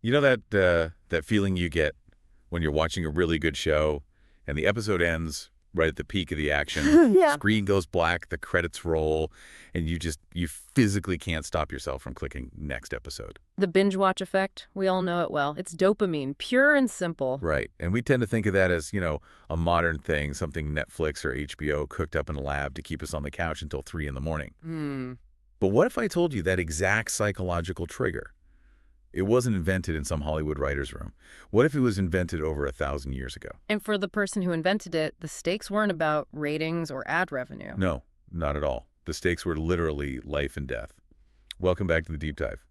You know that feeling you get when you're watching a really good show and the episode ends right at the peak of the action, Yeah. screen goes black, the credits roll, and you physically can't stop yourself from clicking next episode. The binge watch effect, we all know it well. It's dopamine, pure and simple. Right. And we tend to think of that as, a modern thing, something Netflix or HBO cooked up in a lab to keep us on the couch until 3 in the morning. But what if I told you that exact psychological trigger? It wasn't invented in some Hollywood writer's room. What if it was invented over 1,000 years ago? And for the person who invented it, the stakes weren't about ratings or ad revenue. No, not at all. The stakes were literally life and death. Welcome back to the Deep Dive.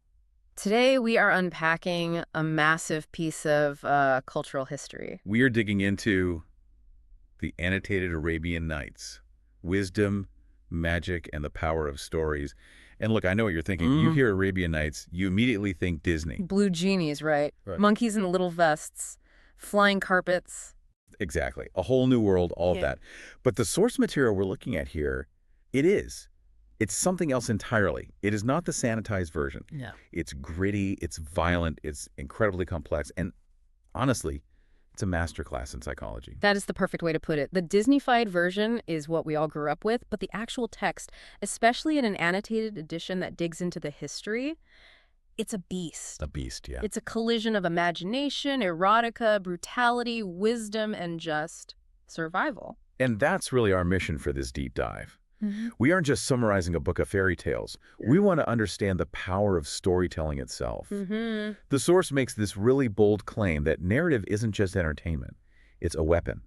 Today, we are unpacking a massive piece of cultural history. We are digging into the annotated Arabian Nights, wisdom, magic, and the power of stories. And look, I know what you're thinking. You hear Arabian Nights, you immediately think Disney. Blue genies, right? Monkeys in little vests, flying carpets. Exactly. A whole new world, all of that. But the source material we're looking at here, it's something else entirely. It is not the sanitized version. No. It's gritty, it's violent, it's incredibly complex, and honestly, it's a masterclass in psychology. That is the perfect way to put it. The Disney-fied version is what we all grew up with, but the actual text, especially in an annotated edition that digs into the history, it's a beast. A beast, yeah. It's a collision of imagination, erotica, brutality, wisdom, and just survival. And that's really our mission for this deep dive. We aren't just summarizing a book of fairy tales. We want to understand the power of storytelling itself. The source makes this really bold claim that narrative isn't just entertainment. It's a weapon.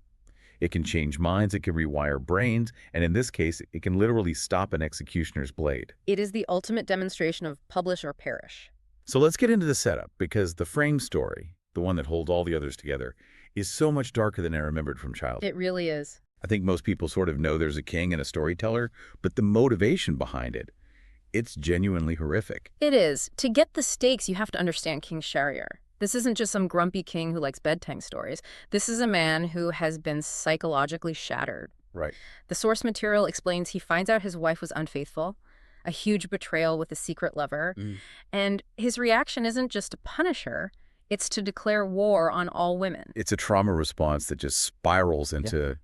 It can change minds, it can rewire brains, and in this case, it can literally stop an executioner's blade. It is the ultimate demonstration of publish or perish. So let's get into the setup, because the frame story, the one that holds all the others together, is so much darker than I remembered from childhood. It really is. I think most people sort of know there's a king and a storyteller, but the motivation behind it, it's genuinely horrific. It is. To get the stakes, you have to understand King Shahryar. This isn't just some grumpy king who likes bedtime stories. This is a man who has been psychologically shattered. Right. The source material explains he finds out his wife was unfaithful, a huge betrayal with a secret lover, and his reaction isn't just to punish her, it's to declare war on all women. It's a trauma response that just spirals into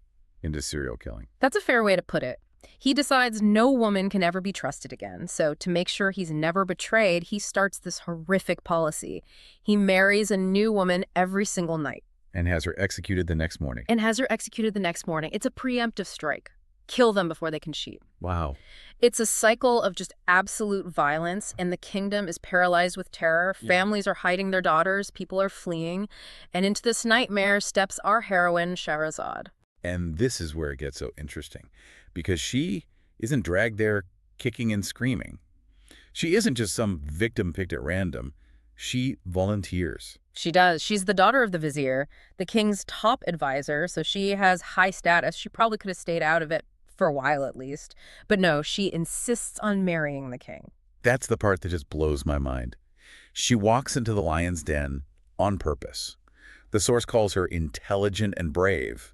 serial killing. That's a fair way to put it. He decides no woman can ever be trusted again, so to make sure he's never betrayed, he starts this horrific policy. He marries a new woman every single night. And has her executed the next morning. It's a preemptive strike. Kill them before they can cheat. Wow. It's a cycle of just absolute violence, and the kingdom is paralyzed with terror. Families are hiding their daughters, people are fleeing, and into this nightmare steps our heroine, Shahrazad. And this is where it gets so interesting, because she isn't dragged there kicking and screaming. She isn't just some victim picked at random. She volunteers. She does. She's the daughter of the vizier, the king's top advisor, so she has high status. She probably could have stayed out of it for a while at least. But no, she insists on marrying the king. That's the part that just blows my mind. She walks into the lion's den on purpose. The source calls her intelligent and brave,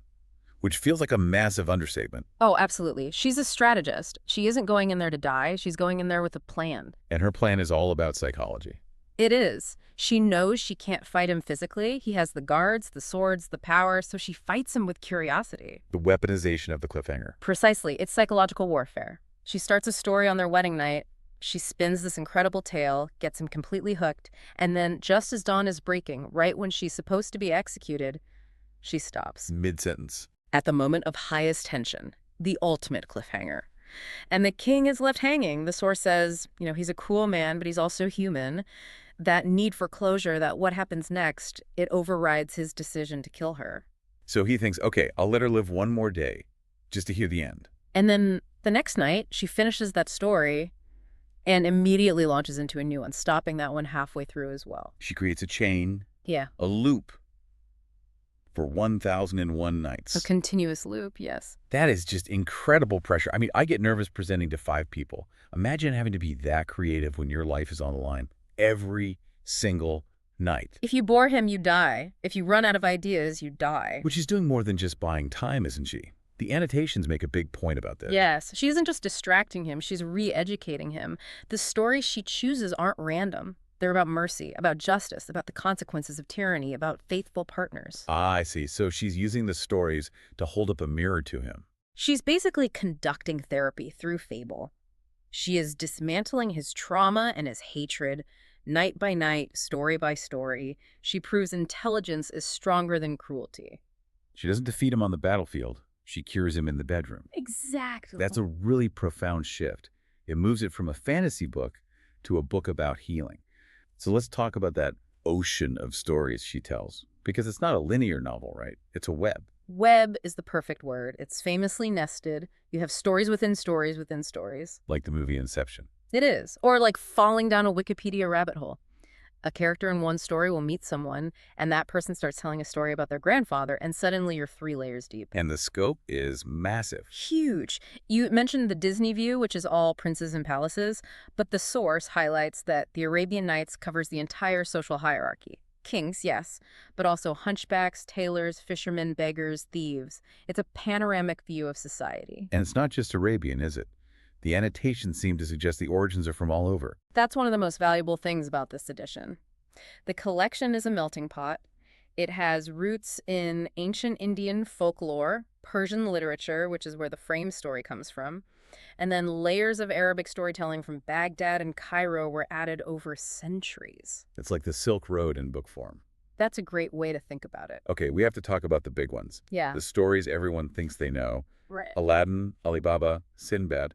which feels like a massive understatement. Oh, absolutely. She's a strategist. She isn't going in there to die. She's going in there with a plan. And her plan is all about psychology. It is. She knows she can't fight him physically. He has the guards, the swords, the power, so she fights him with curiosity. The weaponization of the cliffhanger. Precisely. It's psychological warfare. She starts a story on their wedding night. She spins this incredible tale, gets him completely hooked, and then just as dawn is breaking, right when she's supposed to be executed, she stops. Mid-sentence. At the moment of highest tension, the ultimate cliffhanger. And the king is left hanging. The source says, he's a cool man, but he's also human. That need for closure, that what happens next, it overrides his decision to kill her. So he thinks, okay, I'll let her live one more day just to hear the end. And then the next night, she finishes that story and immediately launches into a new one, stopping that one halfway through as well. She creates a chain, Yeah. a loop for 1,001 nights. A continuous loop, yes. That is just incredible pressure. I mean, I get nervous presenting to 5 people. Imagine having to be that creative when your life is on the line every single night. If you bore him, you die. If you run out of ideas, you die. But she's doing more than just buying time, isn't she? The annotations make a big point about this. Yes, she isn't just distracting him, she's re-educating him. The stories she chooses aren't random. They're about mercy, about justice, about the consequences of tyranny, about faithful partners. Ah, I see. So she's using the stories to hold up a mirror to him. She's basically conducting therapy through fable. She is dismantling his trauma and his hatred, night by night, story by story. She proves intelligence is stronger than cruelty. She doesn't defeat him on the battlefield. She cures him in the bedroom. Exactly. That's a really profound shift. It moves it from a fantasy book to a book about healing. So let's talk about that ocean of stories she tells. Because it's not a linear novel, right? It's a web. Web is the perfect word. It's famously nested. You have stories within stories within stories. Like the movie Inception. It is. Or like falling down a Wikipedia rabbit hole. A character in one story will meet someone, and that person starts telling a story about their grandfather, and suddenly you're 3 layers deep. And the scope is massive. Huge. You mentioned the Disney view, which is all princes and palaces, but the source highlights that the Arabian Nights covers the entire social hierarchy. Kings, yes, but also hunchbacks, tailors, fishermen, beggars, thieves. It's a panoramic view of society. And it's not just Arabian, is it? The annotations seem to suggest the origins are from all over. That's one of the most valuable things about this edition. The collection is a melting pot. It has roots in ancient Indian folklore, Persian literature, which is where the frame story comes from, and then layers of Arabic storytelling from Baghdad and Cairo were added over centuries. It's like the Silk Road in book form. That's a great way to think about it. Okay, we have to talk about the big ones. Yeah. The stories everyone thinks they know. Right. Aladdin, Alibaba, Sinbad.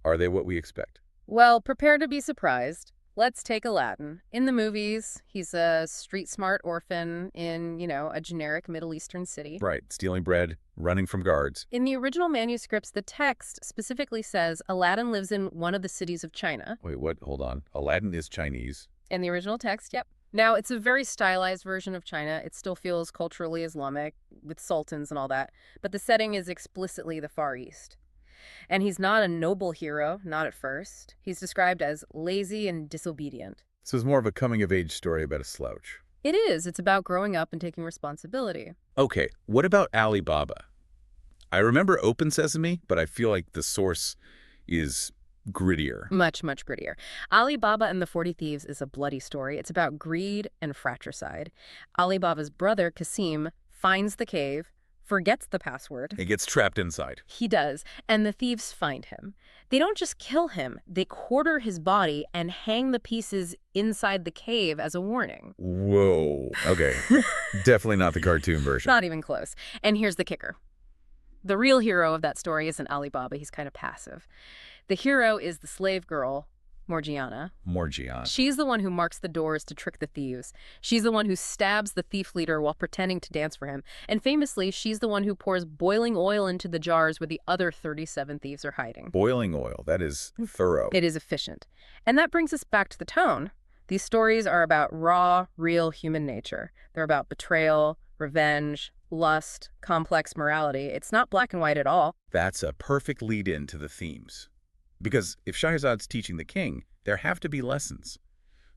Are they what we expect? Well, prepare to be surprised. Let's take Aladdin. In the movies, he's a street-smart orphan in, a generic Middle Eastern city. Right, stealing bread, running from guards. In the original manuscripts, the text specifically says Aladdin lives in one of the cities of China. Wait, what? Hold on. Aladdin is Chinese. In the original text, yep. Now, it's a very stylized version of China. It still feels culturally Islamic, with sultans and all that, but the setting is explicitly the Far East. And he's not a noble hero, not at first. He's described as lazy and disobedient. So it's more of a coming-of-age story about a slouch. It is. It's about growing up and taking responsibility. Okay, what about Alibaba? I remember Open Sesame, but I feel like the source is grittier. Much, much grittier. Alibaba and the 40 Thieves is a bloody story. It's about greed and fratricide. Alibaba's brother, Kasim, finds the cave, forgets the password. He gets trapped inside. He does, and the thieves find him. They don't just kill him, they quarter his body and hang the pieces inside the cave as a warning. Whoa. Okay. Definitely not the cartoon version. Not even close. And here's the kicker. The real hero of that story isn't Alibaba. He's kind of passive. The hero is the slave girl, Morgiana. Morgiana. She's the one who marks the doors to trick the thieves. She's the one who stabs the thief leader while pretending to dance for him. And famously, she's the one who pours boiling oil into the jars where the other 37 thieves are hiding. Boiling oil. That is thorough. It is efficient. And that brings us back to the tone. These stories are about raw, real human nature. They're about betrayal, revenge, lust, complex morality. It's not black and white at all. That's a perfect lead-in to the themes. Because if Shahrazad's teaching the king, there have to be lessons.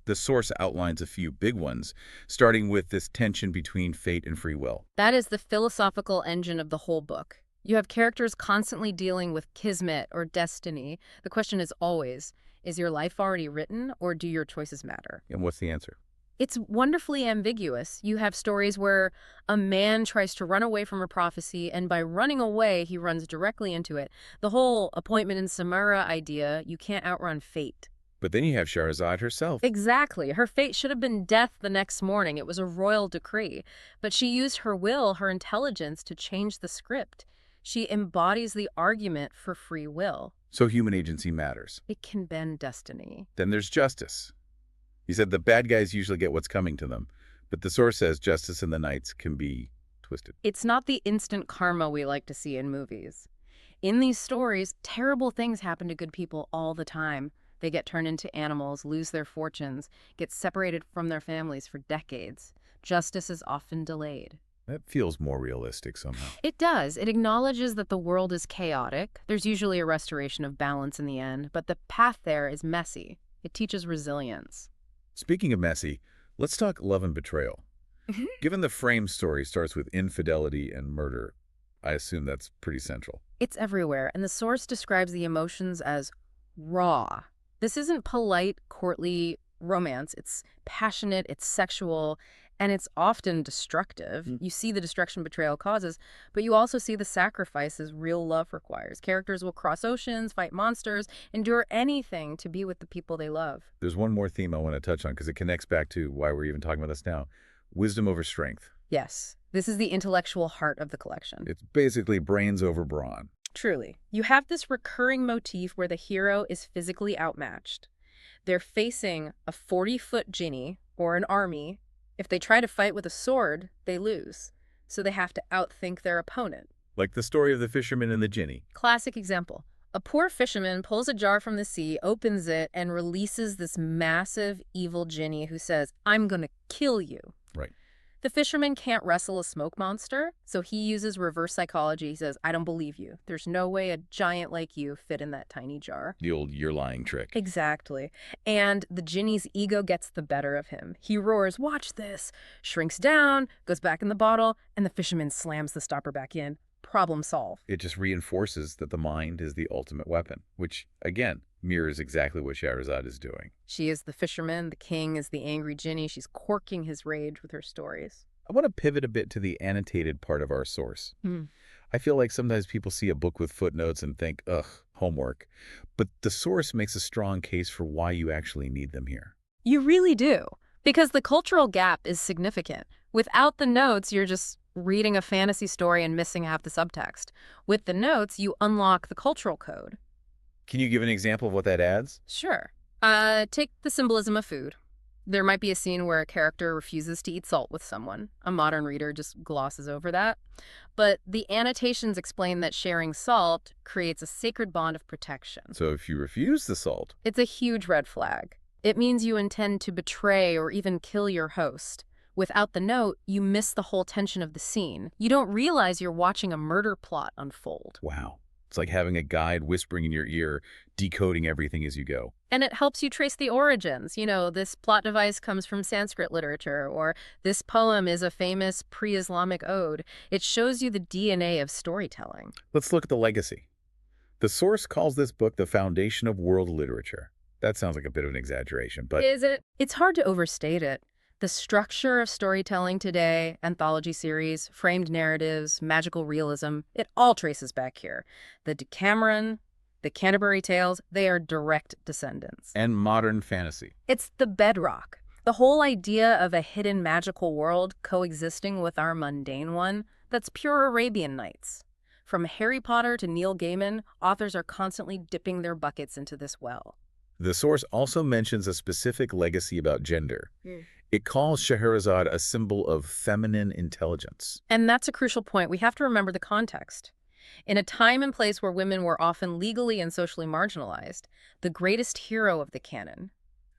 The source outlines a few big ones, starting with this tension between fate and free will. That is the philosophical engine of the whole book. You have characters constantly dealing with kismet or destiny. The question is always, is your life already written, or do your choices matter? And what's the answer? It's wonderfully ambiguous. You have stories where a man tries to run away from a prophecy, and by running away, he runs directly into it. The whole appointment in Samara idea, you can't outrun fate. But then you have Shahrazad herself. Exactly. Her fate should have been death the next morning. It was a royal decree. But she used her will, her intelligence, to change the script. She embodies the argument for free will. So human agency matters. It can bend destiny. Then there's justice. He said the bad guys usually get what's coming to them, but the source says justice in the Nights can be twisted. It's not the instant karma we like to see in movies. In these stories, terrible things happen to good people all the time. They get turned into animals, lose their fortunes, get separated from their families for decades. Justice is often delayed. That feels more realistic somehow. It does. It acknowledges that the world is chaotic. There's usually a restoration of balance in the end, but the path there is messy. It teaches resilience. Speaking of messy, let's talk love and betrayal. Given the frame story starts with infidelity and murder, I assume that's pretty central. It's everywhere, and the source describes the emotions as raw. This isn't polite, courtly romance. It's passionate, it's sexual, and it's often destructive. You see the destruction betrayal causes, but you also see the sacrifices real love requires. Characters will cross oceans, fight monsters, endure anything to be with the people they love. There's one more theme I want to touch on because it connects back to why we're even talking about this now. Wisdom over strength. Yes, this is the intellectual heart of the collection. It's basically brains over brawn. Truly. You have this recurring motif where the hero is physically outmatched. They're facing a 40-foot djinni or an army. If they try to fight with a sword, they lose. So they have to outthink their opponent. Like the story of the fisherman and the djinni. Classic example. A poor fisherman pulls a jar from the sea, opens it, and releases this massive, evil djinni who says, "I'm gonna kill you." Right. The fisherman can't wrestle a smoke monster, so he uses reverse psychology. He says, "I don't believe you. There's no way a giant like you fit in that tiny jar." The old "you're lying" trick. Exactly. And the djinni's ego gets the better of him. He roars, "Watch this," shrinks down, goes back in the bottle, and the fisherman slams the stopper back in. Problem solved. It just reinforces that the mind is the ultimate weapon, which, again, mirrors exactly what Scheherazade is doing. She is the fisherman, the king is the angry djinni. She's corking his rage with her stories. I want to pivot a bit to the annotated part of our source. I feel like sometimes people see a book with footnotes and think, ugh, homework. But the source makes a strong case for why you actually need them here. You really do, because the cultural gap is significant. Without the notes, you're just reading a fantasy story and missing half the subtext. With the notes, you unlock the cultural code. Can you give an example of what that adds? Sure. Take the symbolism of food. There might be a scene where a character refuses to eat salt with someone. A modern reader just glosses over that. But the annotations explain that sharing salt creates a sacred bond of protection. So if you refuse the salt, It's a huge red flag. It means you intend to betray or even kill your host. Without the note, you miss the whole tension of the scene. You don't realize you're watching a murder plot unfold. wow. It's like having a guide whispering in your ear, decoding everything as you go. And it helps you trace the origins. You know, this plot device comes from Sanskrit literature, or this poem is a famous pre-Islamic ode. It shows you the DNA of storytelling. Let's look at the legacy. The source calls this book the foundation of world literature. That sounds like a bit of an exaggeration, but Is it? It's hard to overstate it. The structure of storytelling today, anthology series, framed narratives, magical realism, it all traces back here. The Decameron, the Canterbury Tales, they are direct descendants. and modern fantasy. It's the bedrock. The whole idea of a hidden magical world coexisting with our mundane one, that's pure Arabian Nights. From Harry Potter to Neil Gaiman, authors are constantly dipping their buckets into this well. The source also mentions a specific legacy about gender. It calls Scheherazade a symbol of feminine intelligence. And that's a crucial point. We have to remember the context. In a time and place where women were often legally and socially marginalized, the greatest hero of the canon,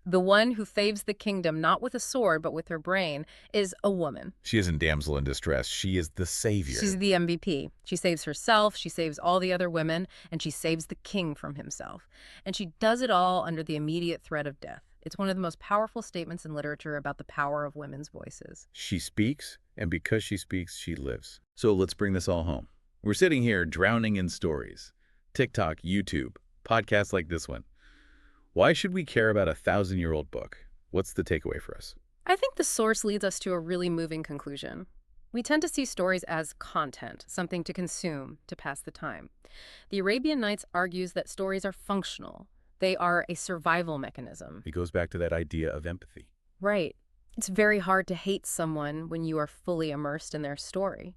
the one who saves the kingdom not with a sword but with her brain, is a woman. She isn't damsel in distress. She is the savior. She's the MVP. She saves herself, she saves all the other women, and she saves the king from himself. And she does it all under the immediate threat of death. It's one of the most powerful statements in literature about the power of women's voices. She speaks, and because she speaks, she lives. So let's bring this all home. We're sitting here drowning in stories. TikTok, YouTube, podcasts like this one. Why should we care about a 1,000-year-old book? What's the takeaway for us? I think the source leads us to a really moving conclusion. We tend to see stories as content, something to consume, to pass the time. The Arabian Nights argues that stories are functional. They are a survival mechanism. It goes back to that idea of empathy. Right. It's very hard to hate someone when you are fully immersed in their story.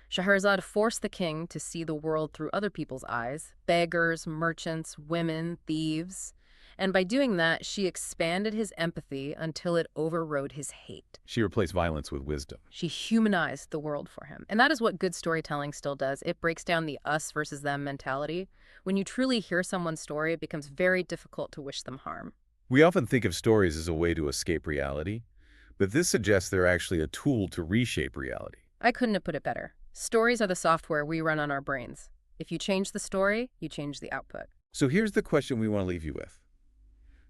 Scheherazade forced the king to see the world through other people's eyes, beggars, merchants, women, thieves. And by doing that, she expanded his empathy until it overrode his hate. She replaced violence with wisdom. She humanized the world for him. And that is what good storytelling still does. It breaks down the us versus them mentality. When you truly hear someone's story, it becomes very difficult to wish them harm. We often think of stories as a way to escape reality, but this suggests they're actually a tool to reshape reality. I couldn't have put it better. Stories are the software we run on our brains. If you change the story, you change the output. So here's the question we want to leave you with.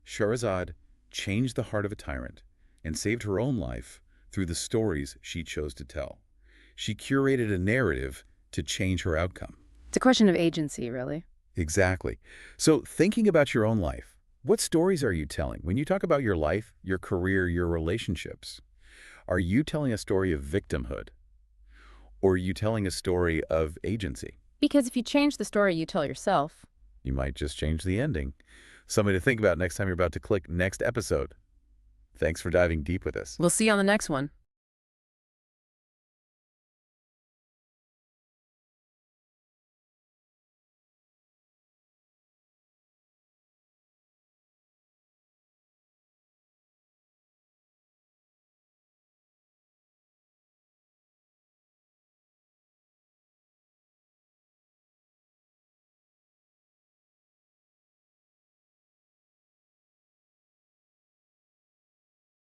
Scheherazade changed the heart of a tyrant and saved her own life through the stories she chose to tell. She curated a narrative to change her outcome. It's a question of agency, really. Exactly. So thinking about your own life, What stories are you telling? When you talk about your life, your career, your relationships, are you telling a story of victimhood? Or are you telling a story of agency? Because if you change the story you tell yourself, You might just change the ending. Something to think about next time you're about to click next episode. Thanks for diving deep with us. we'll see you on the next one.